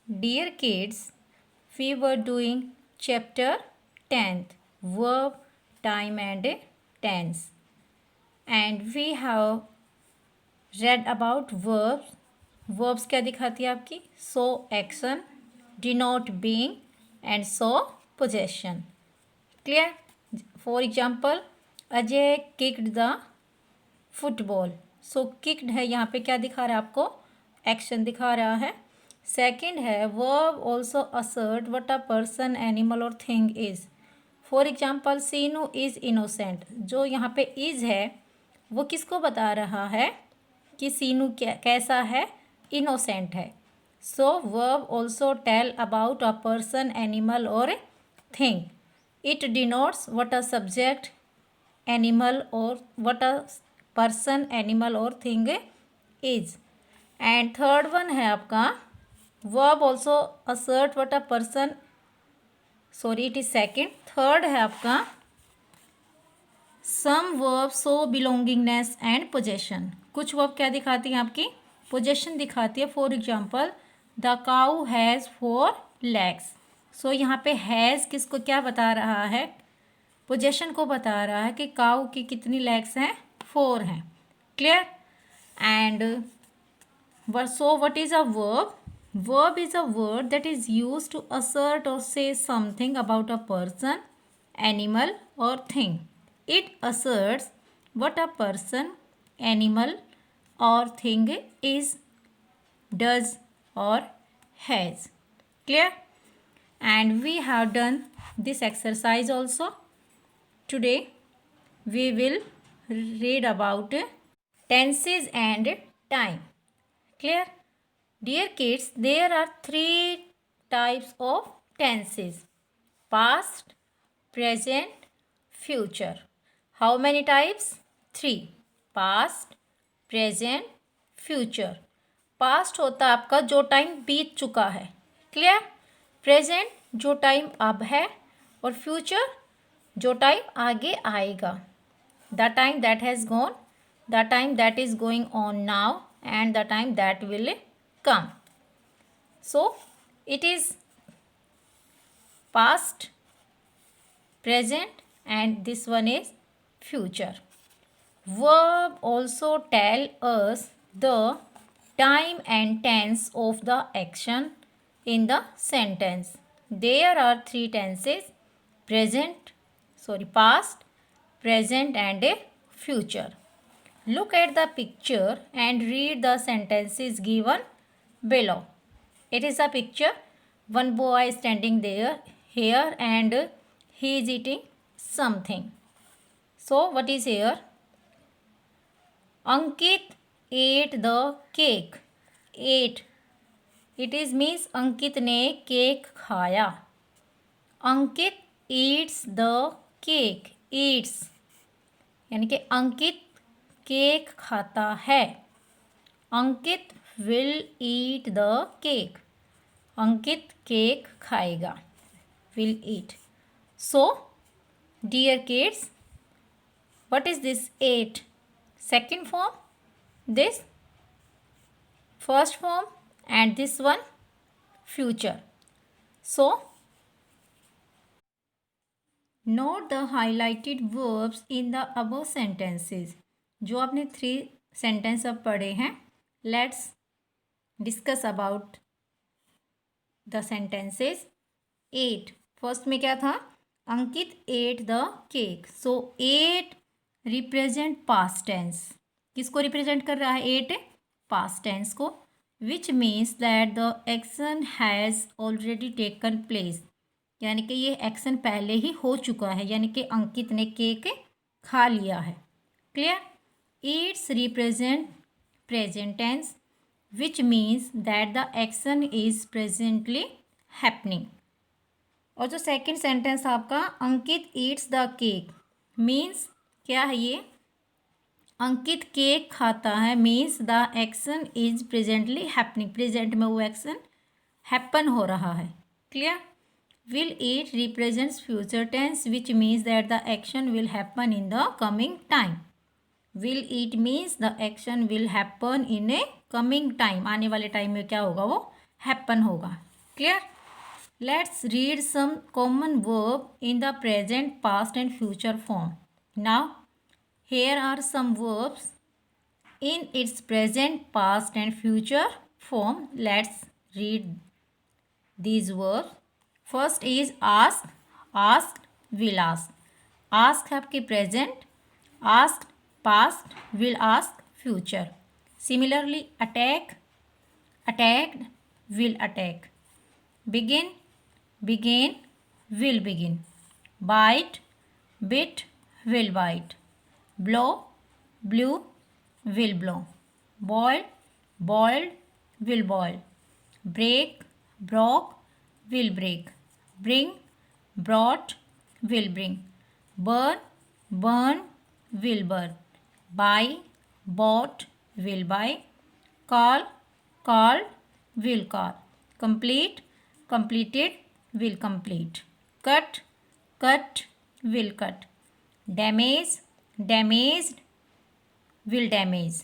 Dear kids, we were doing chapter 10th, verb, time and tense. And we have read about verbs. Verbs क्या दिखाती है आपकी? So action, denote being and so possession. Clear? For example, Ajay kicked the football. So kicked है यहाँ पे क्या दिखा रहा है आपको? Action दिखा रहा है. सेकेंड है verb also assert what a person animal or thing is. For example Seenu is innocent. जो यहाँ पे इज़ है वो किसको बता रहा है कि सीनू कैसा है? इनोसेंट है. So verb also tell about a person animal or thing. It denotes what a subject animal or what a person animal or thing is. And third one है आपका verb also assert what a person, sorry it is second. Third है आपका some verb show belongingness and possession. कुछ verb क्या दिखाती हैं आपकी? possession दिखाती है. For example the cow has 4 legs. सो यहाँ पे हैज़ किसको क्या बता रहा है? पोजेशन को बता रहा है कि काउ की कितनी लेग्स हैं? 4 हैं. Clear? And so what is a verb? Verb is a word that is used to assert or say something about a person, animal or thing. It asserts what a person, animal or thing is, does or has. Clear? And we have done this exercise also. Today we will read about tenses and time. Clear? Dear kids, there are 3 types of tenses: past, present, future. How many types? 3. Past, present, future. Past होता है आपका जो time बीत चुका है. Clear? Present जो time अब है और फ्यूचर जो टाइम आगे आएगा. The time that has gone, the time that is going on now and the time that will come. So it is past, present and this one is future. Verb also tell us the time and tense of the action in the sentence. There are 3 tenses: past, present and future. Look at the picture and read the sentences given below. It is a picture. One boy is standing here and he is eating something. So what is here? Ankit ate the cake. Ate. It is means Ankit ने cake खाया. Ankit eats the cake. Eats यानी कि अंकित cake खाता है. अंकित will eat the cake. Ankit cake खाएगा. will eat. So, dear kids, what is this ate? Second form, this first form and this one future. So, note the highlighted verbs in the above sentences. जो आपने 3 sentence अब पढ़े हैं, let's discuss about the sentences. ate. First में क्या था? अंकित ate the cake. So ate represent past tense. किसको represent कर रहा है? ate past tense को. which means that the action has already taken place. यानी कि ये एक्शन पहले ही हो चुका है, यानी कि अंकित ने केक खा लिया है. Clear? Eats represent present tense which means that the action is presently happening. और जो सेकंड सेंटेंस आपका Ankit eats the cake means क्या है? ये अंकित केक खाता है means the action is presently happening. Present में वो एक्शन हैपन हो रहा है. Clear? Will eat represents future tense which means that the action will happen in the coming time. Will eat means the action will happen in a coming time. आने वाले time में क्या होगा? वो happen होगा. Clear? Let's read some common verb in the present, past and future form. Now, here are some verbs in its present, past and future form. Let's read these verbs. First is ask, asked, will ask. Ask है आपके present, asked past, will ask future. Similarly, attack, attacked, will attack. Begin, began, will begin. Bite, bit, will bite. Blow, blew, will blow. Boil, boiled, will boil. Break, broke, will break. Bring, brought, will bring. Burn, burn, will burn. Buy, bought, will buy. Call, called, will call. Complete, completed, will complete. Cut, cut, will cut. Damage, damaged, will damage.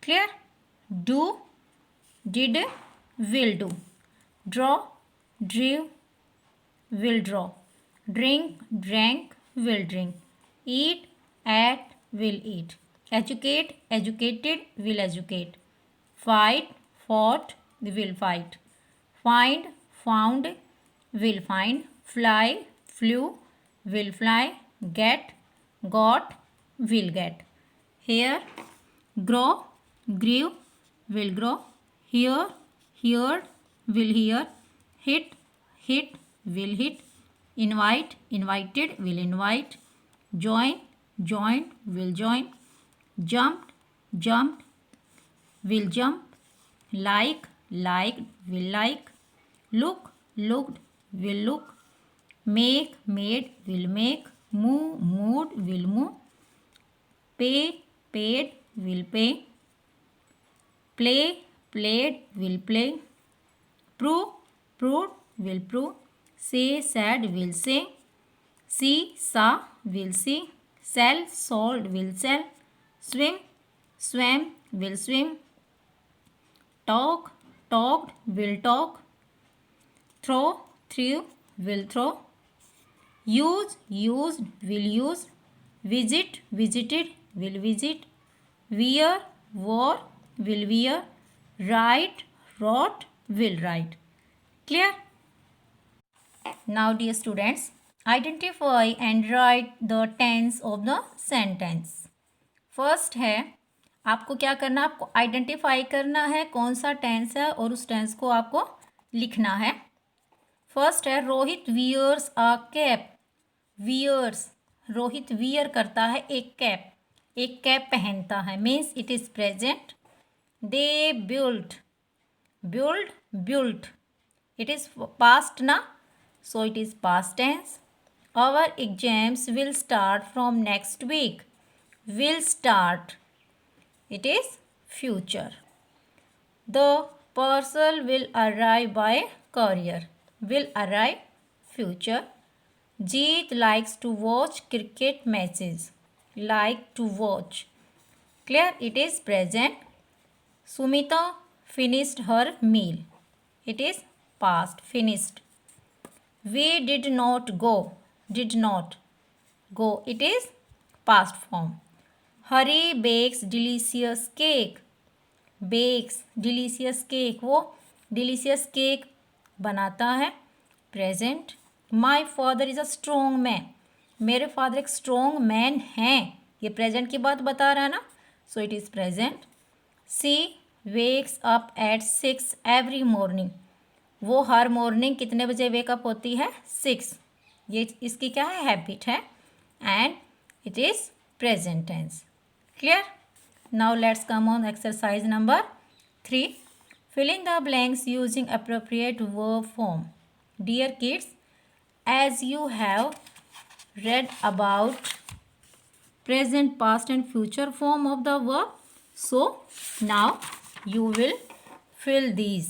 Clear? Do, did, will do. Draw, drew, will draw. Drink, drank, will drink. Eat, ate, will eat. Educate, educated, will educate. Fight, fought, will fight. Find, found, will find. Fly, flew, will fly. Get, got, will get. Hear, grow, grew, will grow. Hear, heard, will hear. Hit, hit, will hit. Invite, invited, will invite. Join, joined, will join. Jumped, jumped, will jump. Like, liked, will like. Look, looked, will look. Make, made, will make. Move, moved, will move. Pay, paid, will pay. Play, played, will play. Prove, proved, will prove. Say, said, will say. See, saw, will see. Sell, sold, will sell. Swim, swam, will swim. Talk, talked, will talk. Throw, threw, will throw. Use, used, will use. Visit, visited, will visit. Wear, wore, will wear. Write, wrote, will write. Clear? Now, dear students, identify and write the tense of the sentence. First है, आपको क्या करना है, आपको identify करना है कौन सा टेंस है और उस टेंस को आपको लिखना है. फर्स्ट है Rohit wears a cap. Wears, Rohit wear करता है एक कैप, एक कैप पहनता है, means it is present. They build, build, built, it is past ना, so it is past tense. Our exams will start from next week. Will start, it is future. The parcel will arrive by courier. Will arrive, future. Jeet likes to watch cricket matches. Like to watch. Clear, it is present. Sumita finished her meal. It is past, finished. We did not go. Did not go, it is past form. Hari bakes delicious cake. Bakes, delicious cake, वो delicious cake बनाता है, present. My father is a strong man. मेरे father एक strong man हैं, ये present की बात बता रहा है ना, सो it is present. She wakes up at 6 every morning. वो हर मॉर्निंग कितने बजे वेकअप होती है, 6. ये इसकी क्या है, हैबिट है, and it is present tense. Clear? Now let's come on exercise number 3. Fill in the blanks using appropriate verb form. Dear kids, as you have read about present, past and future form of the verb, so now you will fill these.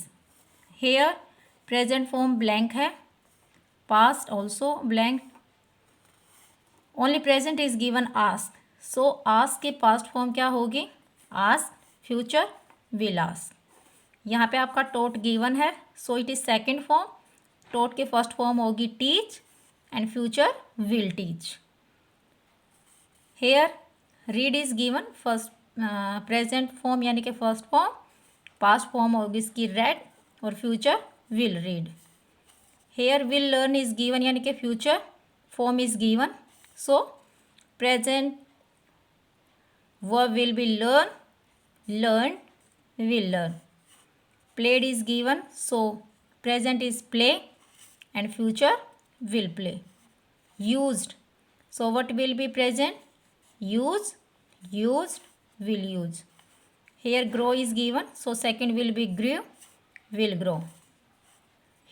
Here present form blank है, past also blank, only present is given ask. So ask के past form क्या होगी, ask. future will ask. यहाँ पे आपका taught given है, so it is second form. Taught के first form होगी teach and future will teach. Here read is given first present form यानी कि फर्स्ट फॉर्म. पास्ट फॉर्म होगी इसकी रेड और future will read. Here will learn is given यानी कि future form is given, so present verb will be learn, learned, will learn. Played is given, so present is play and future will play. Used, so what will be present? Use, used, will use. Here grow is given, so second will be grew, will grow.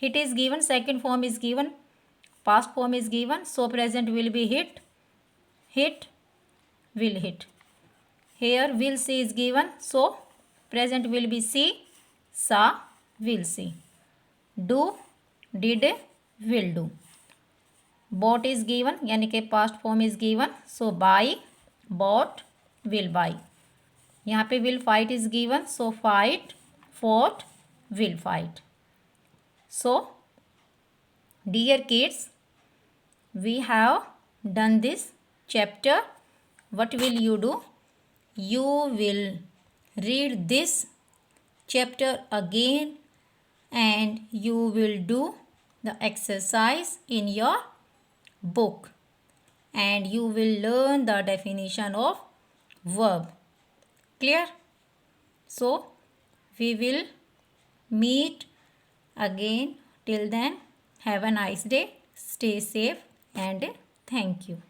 Hit is given, second form is given, past form is given, so present will be hit, hit, will hit. Here will see is given, so present will be see, saw, will see. Do, did, will do. Bought is given यानी कि past form is given, so buy, bought, will buy. यहाँ पे will fight is given, so fight, fought, will fight. So dear kids, we have done this chapter. What will you do? You will read this chapter again and you will do the exercise in your book and you will learn the definition of verb. Clear? So we will meet again. Till then, have a nice day. Stay safe and thank you.